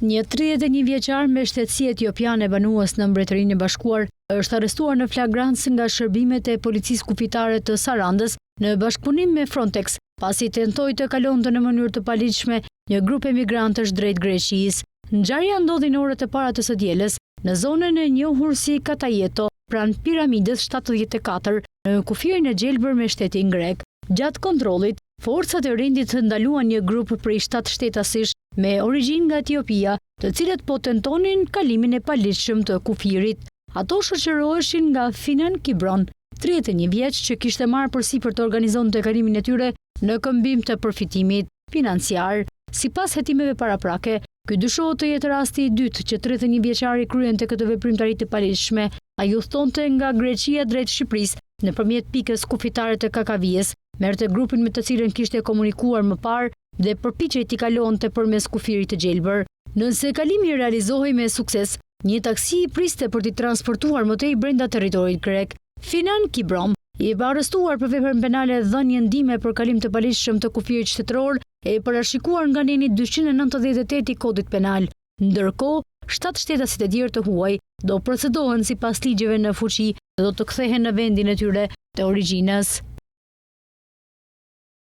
Një 31 vjeçar me shtetësi etiopiane banues në Mbretërinë e Bashkuar është arrestuar në flagrancë nga shërbimet e policisë kufitare të Sarandës në bashkëpunim me Frontex, pasi tentoi të kalonte në mënyrë të paligjshme një grup emigrantësh drejt Greqisë. Ngjarja ndodhi në orët e para të së dielës në zonën e njohur si Katajeto, pranë piramidës 74, në kufirin e gjelbër me shtetin grek. Gjatë kontrollit, forcat e rindit ndaluan një grup prej 7 shtetash me origjinë nga Etiopia, të cilët po tentonin kalimin e paligjshëm të kufirit. Ato shoqëroheshin nga Finan Kibron, 31 vjeç, që kishte marrë përsipër të organizonte kalimin e tyre në këmbim të përfitimit financiar. Sipas hetimeve paraprake, ky dyshohet të jetë rasti i dytë që 31 vjeçari kryente këtë veprimtari të paligjshme. Ai udhtonte nga Greqia drejt Shqipërisë nëpërmjet pikës kufitare të Kakavijes, merrte grupin me të cilën kishte komunikuar më parë dhe përpiqej t'i kalonte përmes kufirit të gjelbër. Nëse kalimi realizohej me sukses, një taksi i priste për t'i transportuar më tej brenda territorit grek. Finan Kibron i bë arrestuar për veprën penale dhënie ndihme për kalim të paligjshëm të kufirit shtetëror e parashikuar nga neni 298 i kodit penal. Ndërkohë, 7 shtetasit e tjerë të huaj do procedohen sipas ligjeve në fuqi dhe do të kthehen në vendin e tyre të origjinës.